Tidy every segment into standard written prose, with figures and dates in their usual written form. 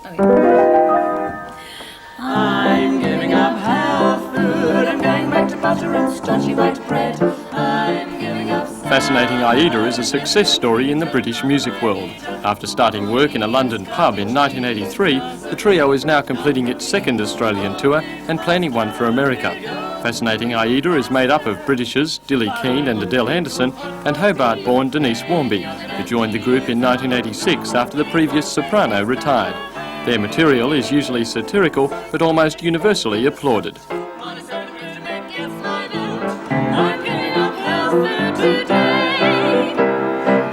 I'm giving up health food, I'm going back to butter and starchy white bread. I'm giving up... Fascinating Aïda is a success story in the British music world. After starting work in a London pub in 1983, the trio is now completing its second Australian tour and planning one for America. Fascinating Aïda is made up of Britishers Dilly Keane and Adele Henderson and Hobart-born Denise Warmby, who joined the group in 1986 after the previous soprano retired. Their material is usually satirical but almost universally applauded.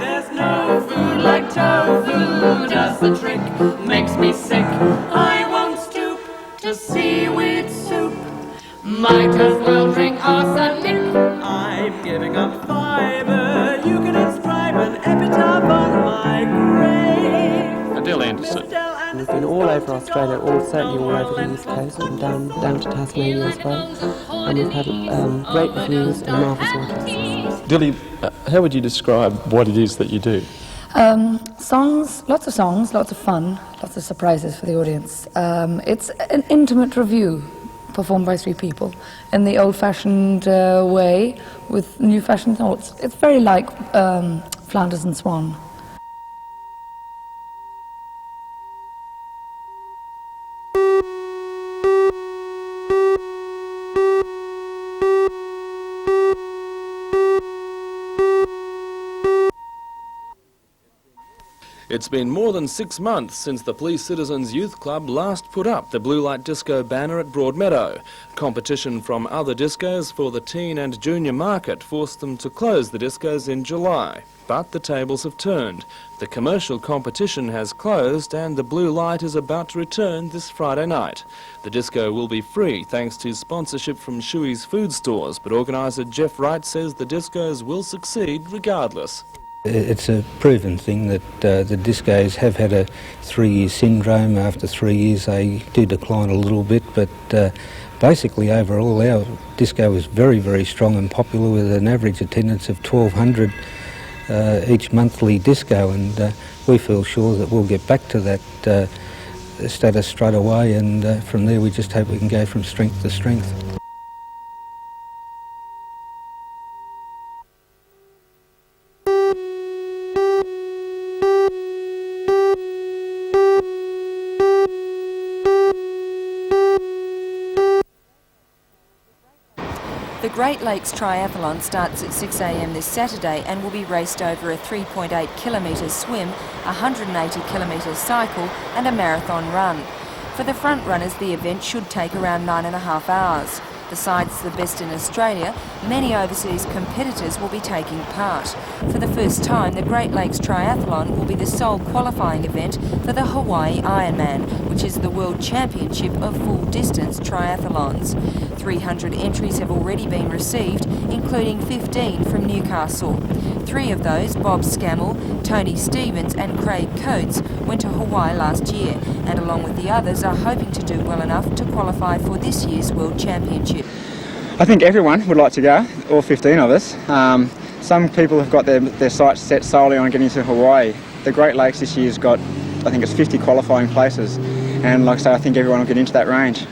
There's no food like tofu, does the trick, makes me sick. I won't stoop to seaweed soup, might as well drink arsenic. I'm giving up fibre, you can inscribe an epitaph on my grave. Adele Anderson. We've been all over Australia, certainly all over the East Coast and down to Tasmania as well. And we've had great reviews and marvellous audiences. Dilly, how would you describe what it is that you do? Songs, lots of fun, lots of surprises for the audience. It's an intimate review performed by three people in the old-fashioned way with new-fashioned thoughts. It's very like Flanders and Swan. It's been more than 6 months since the Police Citizens Youth Club last put up the Blue Light Disco banner at Broadmeadow. Competition from other discos for the teen and junior market forced them to close the discos in July. But the tables have turned. The commercial competition has closed and the Blue Light is about to return this Friday night. The disco will be free thanks to sponsorship from Shuey's food stores, but organiser Jeff Wright says the discos will succeed regardless. It's a proven thing that the discos have had a 3-year syndrome. After 3 years they do decline a little bit, but basically overall our disco was very, very strong and popular with an average attendance of 1,200 each monthly disco, and we feel sure that we'll get back to that status straight away, and from there we just hope we can go from strength to strength. The Great Lakes Triathlon starts at 6 a.m. this Saturday and will be raced over a 3.8 kilometre swim, a 180 kilometre cycle and a marathon run. For the front runners, the event should take around 9.5 hours. Besides the best in Australia, many overseas competitors will be taking part. For the first time, the Great Lakes Triathlon will be the sole qualifying event for the Hawaii Ironman, which is the World Championship of full-distance triathlons. 300 entries have already been received, including 15 from Newcastle. 3 of those, Bob Scammell, Tony Stevens and Craig Coates, went to Hawaii last year, and along with the others are hoping to do well enough to qualify for this year's World Championship. I think everyone would like to go, all 15 of us. Some people have got their sights set solely on getting to Hawaii. The Great Lakes this year's got, I think it's 50 qualifying places, and like I say, I think everyone will get into that range.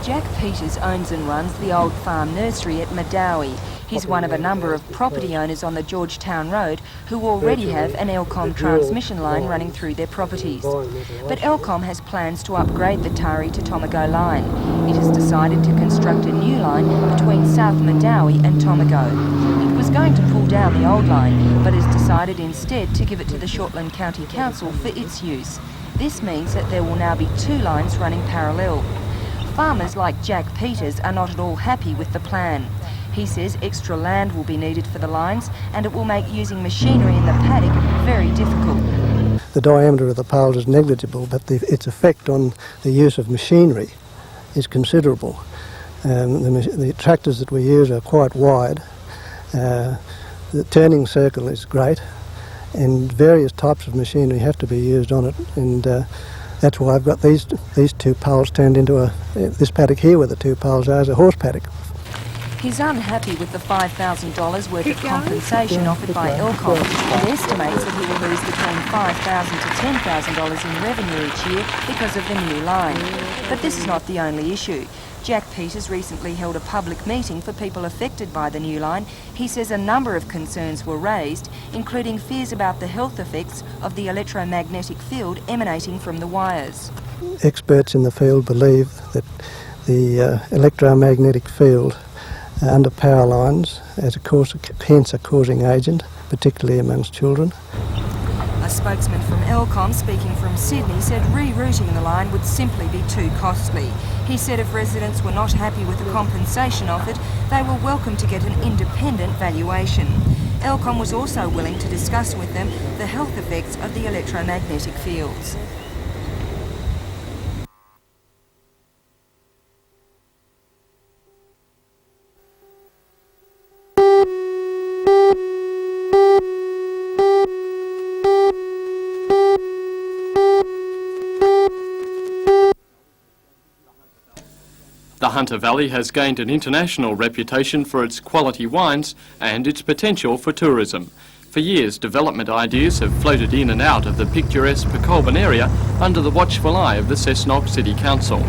Jack Peters owns and runs the Old Farm Nursery at Meadowie. He's one of a number of property owners on the Georgetown Road who already have an Elcom transmission line running through their properties. But Elcom has plans to upgrade the Tari to Tomago line. It has decided to construct a new line between South Meadowie and Tomago. It was going to pull down the old line, but has decided instead to give it to the Shortland County Council for its use. This means that there will now be 2 lines running parallel. Farmers like Jack Peters are not at all happy with the plan. He says extra land will be needed for the lines and it will make using machinery in the paddock very difficult. The diameter of the poles is negligible, but its effect on the use of machinery is considerable. The tractors that we use are quite wide. The turning circle is great, and various types of machinery have to be used on it, and that's why I've got these two poles turned into this paddock here where the two poles are is a horse paddock. He's unhappy with the $5,000 worth of compensation offered by Elcom and estimates that he will lose between $5,000 to $10,000 in revenue each year because of the new line. But this is not the only issue. Jack Peters recently held a public meeting for people affected by the new line. He says a number of concerns were raised, including fears about the health effects of the electromagnetic field emanating from the wires. Experts in the field believe that the electromagnetic field under power lines hence a causing agent, particularly amongst children. A spokesman from Elcom, speaking from Sydney, said rerouting the line would simply be too costly. He said if residents were not happy with the compensation offered, they were welcome to get an independent valuation. Elcom was also willing to discuss with them the health effects of the electromagnetic fields. The Hunter Valley has gained an international reputation for its quality wines and its potential for tourism. For years, development ideas have floated in and out of the picturesque Colburn area under the watchful eye of the Cessnock City Council.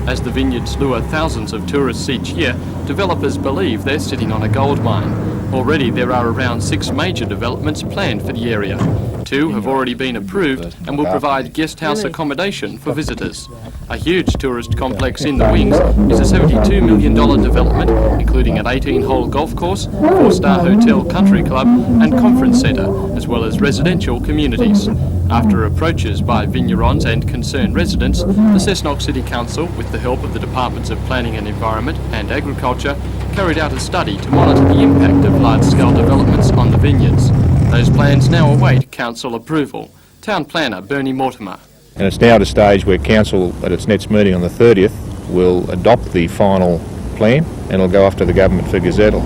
As the vineyards lure thousands of tourists each year, developers believe they're sitting on a gold mine. Already there are around 6 major developments planned for the area. 2 have already been approved and will provide guest house accommodation for visitors. A huge tourist complex in the wings is a $72 million development, including an 18-hole golf course, 4-star hotel country club and conference centre, as well as residential communities. After approaches by vignerons and concerned residents, the Cessnock City Council, with the help of the Departments of Planning and Environment and Agriculture, carried out a study to monitor the impact of large-scale developments on the vineyards. Those plans now await council approval. Town Planner Bernie Mortimer. And it's now at a stage where council, at its next meeting on the 30th, will adopt the final plan and it'll go off to the government for gazettal.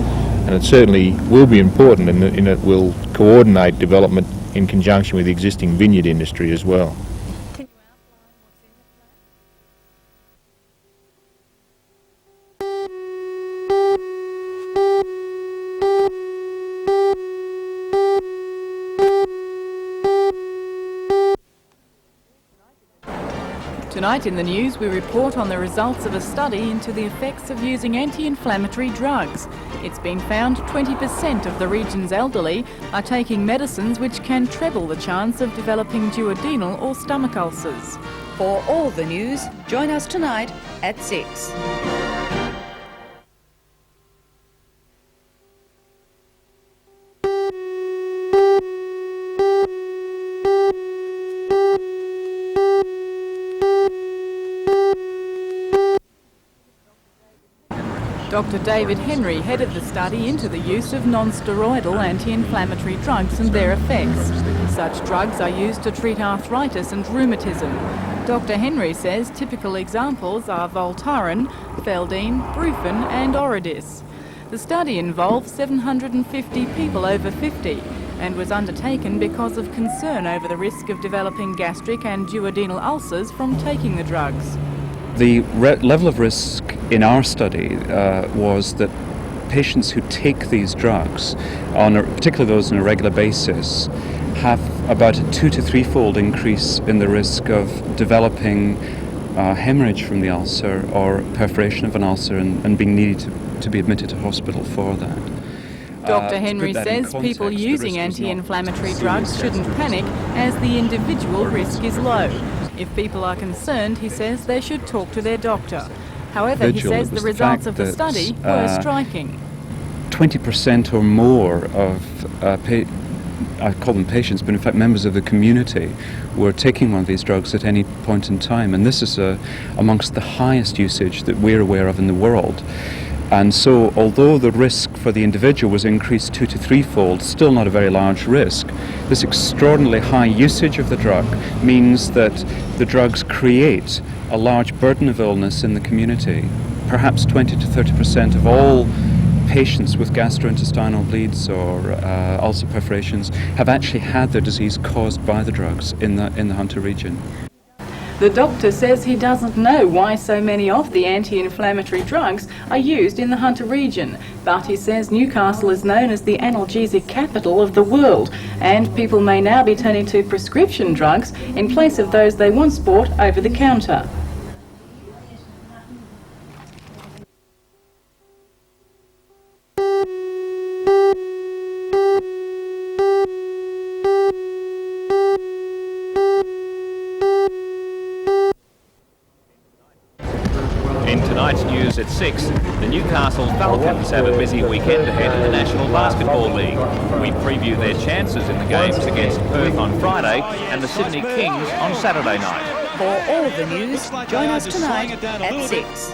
And it certainly will be important in that it will coordinate development in conjunction with the existing vineyard industry as well. Tonight in the news we report on the results of a study into the effects of using anti-inflammatory drugs. It's been found 20% of the region's elderly are taking medicines which can treble the chance of developing duodenal or stomach ulcers. For all the news, join us tonight at 6. Dr. David Henry headed the study into the use of non-steroidal anti-inflammatory drugs and their effects. Such drugs are used to treat arthritis and rheumatism. Dr. Henry says typical examples are Voltaren, Feldene, Brufen and Oridis. The study involved 750 people over 50 and was undertaken because of concern over the risk of developing gastric and duodenal ulcers from taking the drugs. The level of risk in our study was that patients who take these drugs, particularly those on a regular basis, have about a 2 to 3-fold increase in the risk of developing hemorrhage from the ulcer or perforation of an ulcer and being needed to be admitted to hospital for that. Dr. Henry says people using anti-inflammatory drugs shouldn't panic as the individual risk is low. If people are concerned, he says they should talk to their doctor. However, he says the results of the study were striking. 20% or more of, I call them patients, but in fact members of the community, were taking one of these drugs at any point in time. And this is amongst the highest usage that we're aware of in the world. And so, although the risk for the individual was increased 2 to 3-fold, still not a very large risk, this extraordinarily high usage of the drug means that the drugs create a large burden of illness in the community. Perhaps 20 to 30% of all patients with gastrointestinal bleeds or ulcer perforations have actually had their disease caused by the drugs in the Hunter region. The doctor says he doesn't know why so many of the anti-inflammatory drugs are used in the Hunter region, but he says Newcastle is known as the analgesic capital of the world, and people may now be turning to prescription drugs in place of those they once bought over the counter. In tonight's news at 6, the Newcastle Falcons have a busy weekend ahead in the National Basketball League. We preview their chances in the games against Perth on Friday and the Sydney Kings on Saturday night. For all of the news, join us tonight at 6.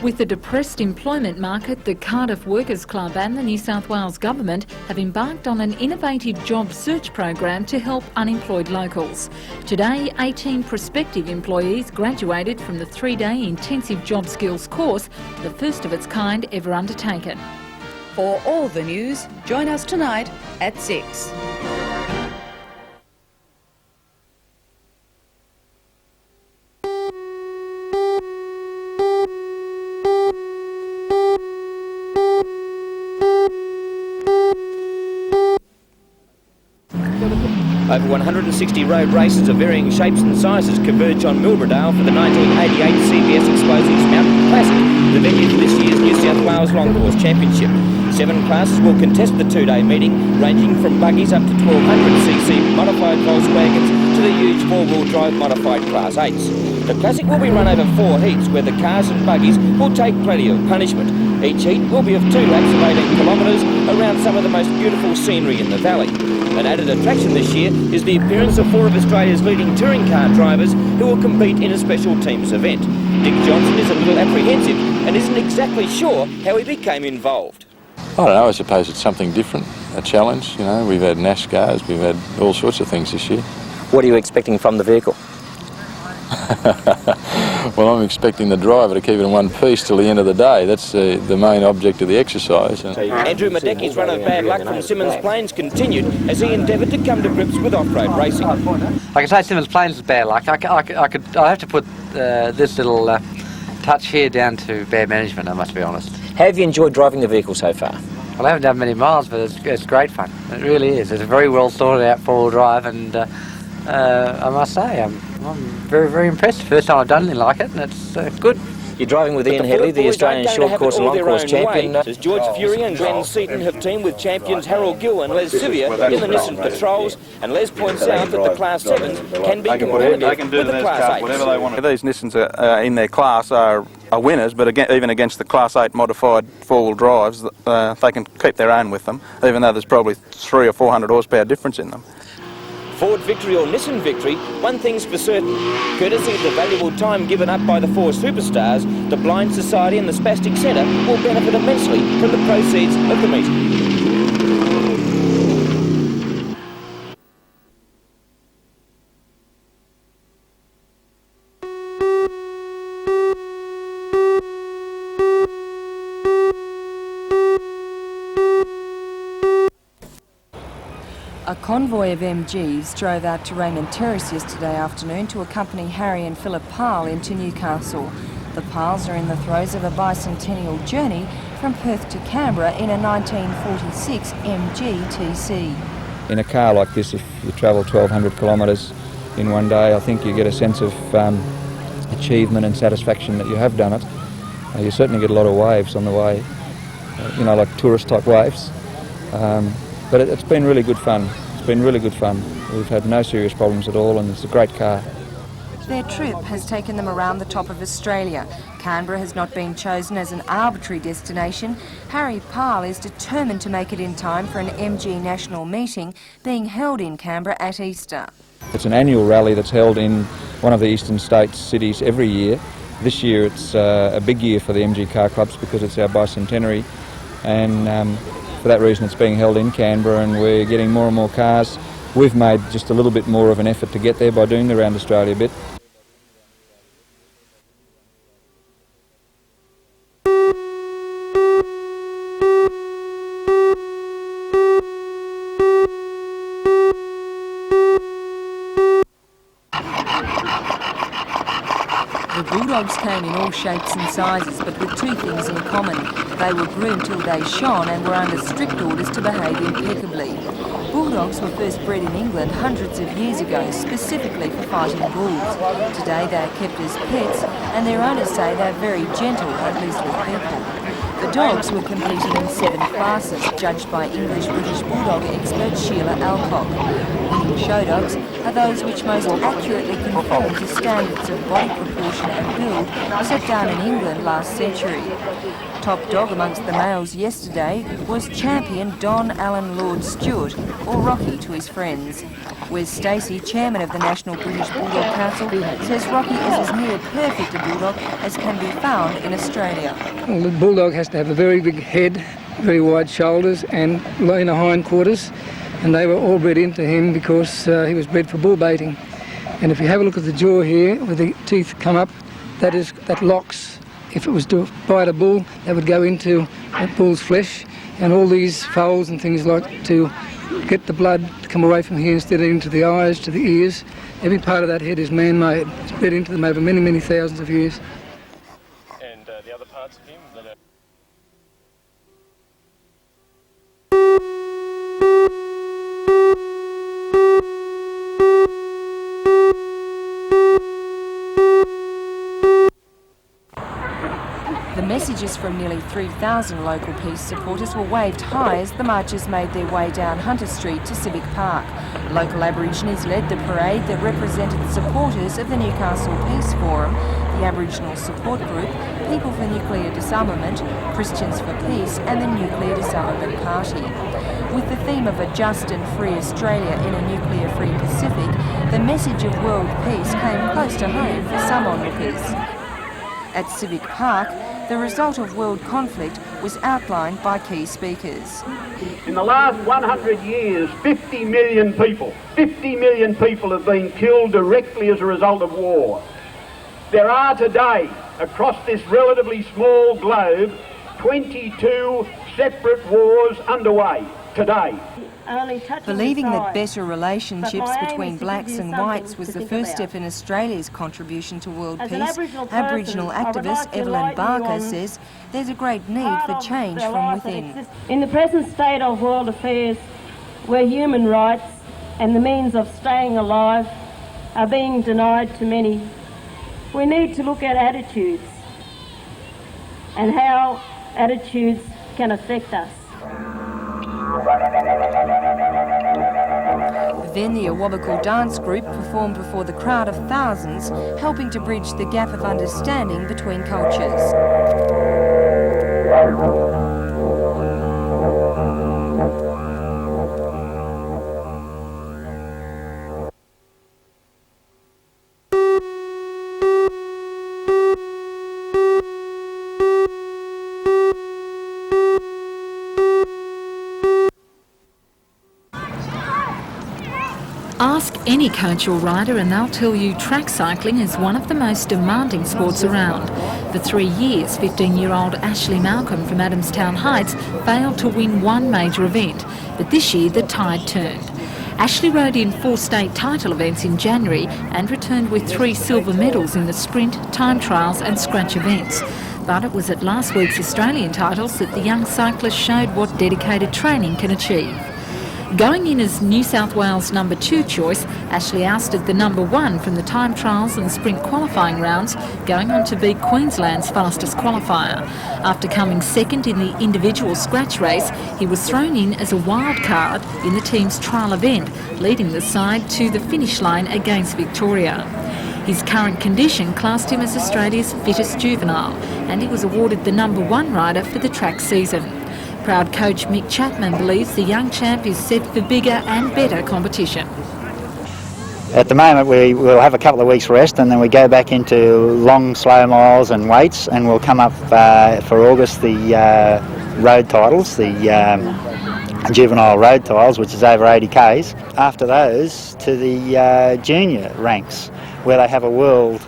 With the depressed employment market, the Cardiff Workers Club and the New South Wales Government have embarked on an innovative job search program to help unemployed locals. Today, 18 prospective employees graduated from the 3-day intensive job skills course, the first of its kind ever undertaken. For all the news, join us tonight at 6. Over 160 road races of varying shapes and sizes converge on Milbrodale for the 1988 CBS Explosives Mountain Classic, the venue for this year's New South Wales Long Course Championship. 7 classes will contest the 2-day meeting, ranging from buggies up to 1200cc modified Volkswagens to the huge 4-wheel drive modified Class 8s. The Classic will be run over 4 heats where the cars and buggies will take plenty of punishment. Each heat will be of 2 laps of 18 kilometres around some of the most beautiful scenery in the valley. An added attraction this year is the appearance of 4 of Australia's leading touring car drivers who will compete in a special teams event. Dick Johnson is a little apprehensive and isn't exactly sure how he became involved. I don't know, I suppose it's something different, a challenge. You know, we've had NASCARs, we've had all sorts of things this year. What are you expecting from the vehicle? Well, I'm expecting the driver to keep it in one piece till the end of the day. That's the main object of the exercise. Andrew Madecki's run of bad luck from Symmons Plains continued as he endeavoured to come to grips with off-road racing. I can say Symmons Plains is bad luck. I have to put this little touch here down to bad management, I must be honest. How have you enjoyed driving the vehicle so far? Well, I haven't done many miles, but it's great fun. It really is. It's a very well thought out 4-wheel drive, and I must say I'm very, very impressed. First time I've done anything like it, and it's good. You're driving with Ian Headley, the Australian short course and long course champion. As George Fury and Glenn Seaton have teamed with champions Harold Gill and Les Sivia in the Nissan Patrols, and Les points out that the Class 7s can be competitive with the Class 8s. These Nissans in their class are winners, but even against the Class 8 modified 4-wheel drives, they can keep their own with them, even though there's probably 300 or 400 horsepower difference in them. Ford victory or Nissan victory, one thing's for certain. Courtesy of the valuable time given up by the 4 superstars, the Blind Society and the Spastic Centre will benefit immensely from the proceeds of the meeting. A convoy of MGs drove out to Raymond Terrace yesterday afternoon to accompany Harry and Philip Parle into Newcastle. The Parles are in the throes of a bicentennial journey from Perth to Canberra in a 1946 MGTC. In a car like this, if you travel 1,200 kilometres in one day, I think you get a sense of achievement and satisfaction that you have done it. You certainly get a lot of waves on the way, you know, like tourist type waves. But it's been really good fun. It's been really good fun. We've had no serious problems at all, and it's a great car. Their trip has taken them around the top of Australia. Canberra has not been chosen as an arbitrary destination. Harry Parle is determined to make it in time for an MG national meeting being held in Canberra at Easter. It's an annual rally that's held in one of the eastern states cities every year, This year it's a big year for the MG car clubs because it's our bicentenary, and for that reason it's being held in Canberra, and we're getting more and more cars. We've made just a little bit more of an effort to get there by doing the Round Australia bit. The Bulldogs came in all shapes and sizes, but with two things in common. They were groomed till they shone and were under strict orders to behave impeccably. Bulldogs were first bred in England hundreds of years ago, specifically for fighting bulls. Today they are kept as pets, and their owners say they're very gentle, at least with people. The dogs were competing in 7 classes, judged by English-British Bulldog expert Sheila Alcock. Winning show dogs are those which most accurately conform to standards of body proportion and build set down in England last century. Top dog amongst the males yesterday was champion Don Allen Lord Stewart, or Rocky to his friends. Wes Stacey, chairman of the National British Bulldog Council, says Rocky is as near perfect a bulldog as can be found in Australia. Well, the bulldog has to have a very big head, very wide shoulders and leaner hindquarters, and they were all bred into him because he was bred for bull baiting. And if you have a look at the jaw here, where the teeth come up, that locks. If it was to bite a bull, that would go into that bull's flesh, and all these foals and things like to get the blood to come away from here instead of into the eyes, to the ears. Every part of that head is man-made. It's bred into them over many, many thousands of years. And the other parts of him that are... The messages from nearly 3,000 local peace supporters were waved high as the marchers made their way down Hunter Street to Civic Park. Local Aborigines led the parade that represented supporters of the Newcastle Peace Forum, the Aboriginal Support Group, People for Nuclear Disarmament, Christians for Peace and the Nuclear Disarmament Party. With the theme of a just and free Australia in a nuclear-free Pacific, the message of world peace came close to home for some onlookers. At Civic Park, the result of world conflict was outlined by key speakers. In the last 100 years, 50 million people have been killed directly as a result of war. There are today, across this relatively small globe, 22 separate wars underway today. Believing that better relationships between blacks and whites was the first step in Australia's contribution to world peace, Aboriginal activist Evelyn Barker says there's a great need for change from within. In the present state of world affairs, where human rights and the means of staying alive are being denied to many, we need to look at attitudes and how attitudes can affect us. Then the Awabakal dance group performed before the crowd of thousands, helping to bridge the gap of understanding between cultures. Ask any coach or rider and they'll tell you track cycling is one of the most demanding sports around. For 3 years, 15-year-old Ashley Malcolm from Adamstown Heights failed to win one major event, but this year the tide turned. Ashley rode in 4 state title events in January and returned with 3 silver medals in the sprint, time trials and scratch events. But it was at last week's Australian titles that the young cyclist showed what dedicated training can achieve. Going in as New South Wales number 2 choice, Ashley ousted the number 1 from the time trials and sprint qualifying rounds, going on to beat Queensland's fastest qualifier. After coming second in the individual scratch race, he was thrown in as a wild card in the team's trial event, leading the side to the finish line against Victoria. His current condition classed him as Australia's fittest juvenile, and he was awarded the number 1 rider for the track season. Proud coach Mick Chapman believes the young champ is set for bigger and better competition. At the moment we will have a couple of weeks rest and then we go back into long slow miles and weights, and we'll come up for August the road titles, the juvenile road titles, which is over 80 k's. After those to the junior ranks, where they have a world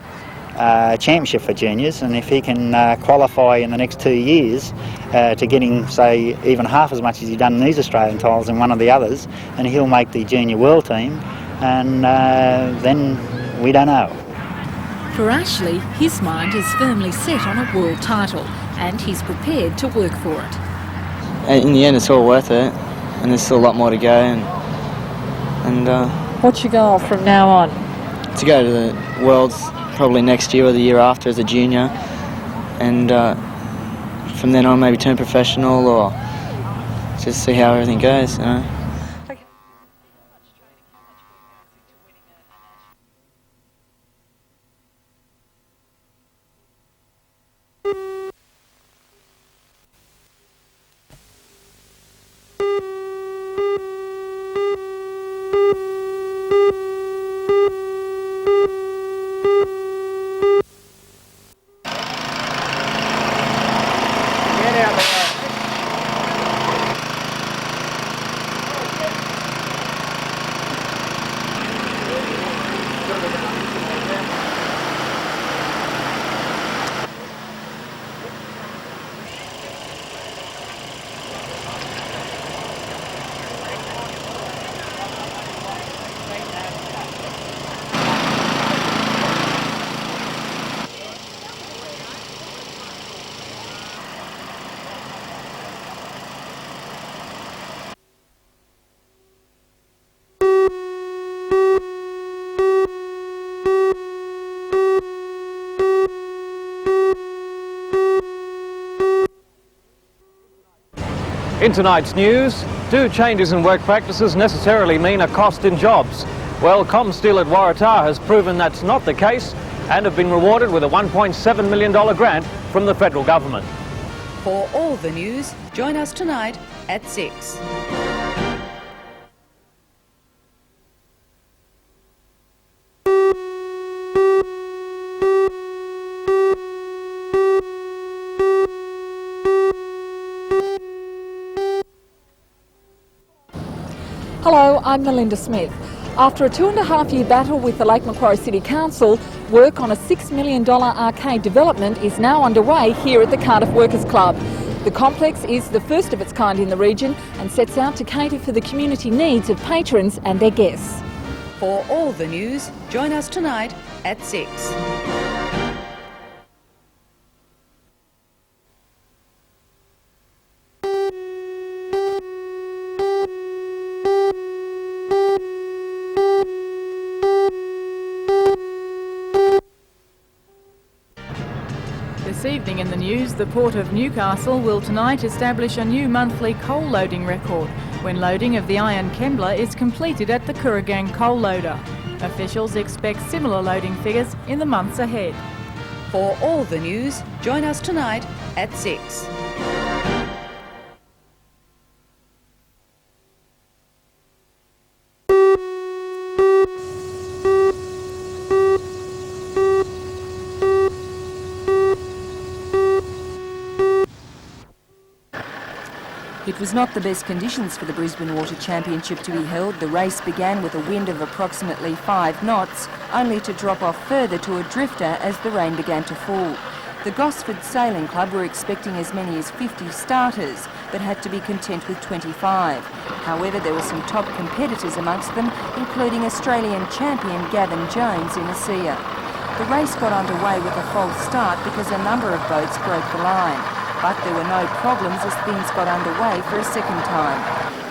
championship for juniors, and if he can qualify in the next 2 years to getting, say, even half as much as he's done in these Australian titles in one of the others, then he'll make the junior world team, and then we don't know. For Ashley, his mind is firmly set on a world title and he's prepared to work for it. In the end, it's all worth it, and there's still a lot more to go. And what's your goal from now on? To go to the Worlds probably next year or the year after as a junior, and from then on maybe turn professional or just see how everything goes, you know. In tonight's news, do changes in work practices necessarily mean a cost in jobs? Well, ComSteel at Waratah has proven that's not the case and have been rewarded with a $1.7 million grant from the federal government. For all the news, join us tonight at 6. Hello, I'm Melinda Smith. After a 2.5-year battle with the Lake Macquarie City Council, work on a $6 million arcade development is now underway here at the Cardiff Workers Club. The complex is the first of its kind in the region and sets out to cater for the community needs of patrons and their guests. For all the news, join us tonight at 6. This evening in the news, the Port of Newcastle will tonight establish a new monthly coal loading record when loading of the Iron Kembla is completed at the Kooragang coal loader. Officials expect similar loading figures in the months ahead. For all the news, join us tonight at 6. It was not the best conditions for the Brisbane Water Championship to be held. The race began with a wind of approximately 5 knots, only to drop off further to a drifter as the rain began to fall. The Gosford Sailing Club were expecting as many as 50 starters, but had to be content with 25. However, there were some top competitors amongst them, including Australian champion Gavin Jones in Asia. The race got underway with a false start because a number of boats broke the line. But there were no problems as things got underway for a second time.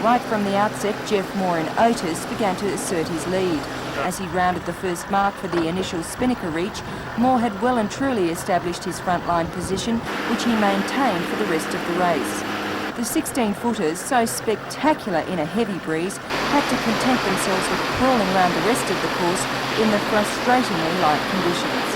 Right from the outset, Jeff Moore and Otis began to assert his lead. As he rounded the first mark for the initial Spinnaker reach, Moore had well and truly established his frontline position, which he maintained for the rest of the race. The 16-footers, so spectacular in a heavy breeze, had to content themselves with crawling round the rest of the course in the frustratingly light conditions.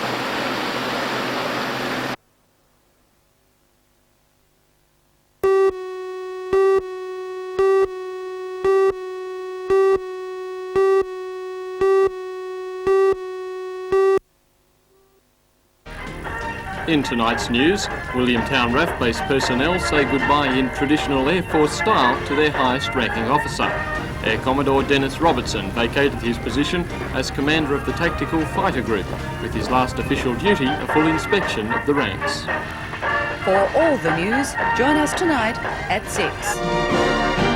In tonight's news, Williamtown RAF Base personnel say goodbye in traditional Air Force style to their highest ranking officer. Air Commodore Dennis Robertson vacated his position as commander of the Tactical Fighter Group, with his last official duty a full inspection of the ranks. For all the news, join us tonight at 6.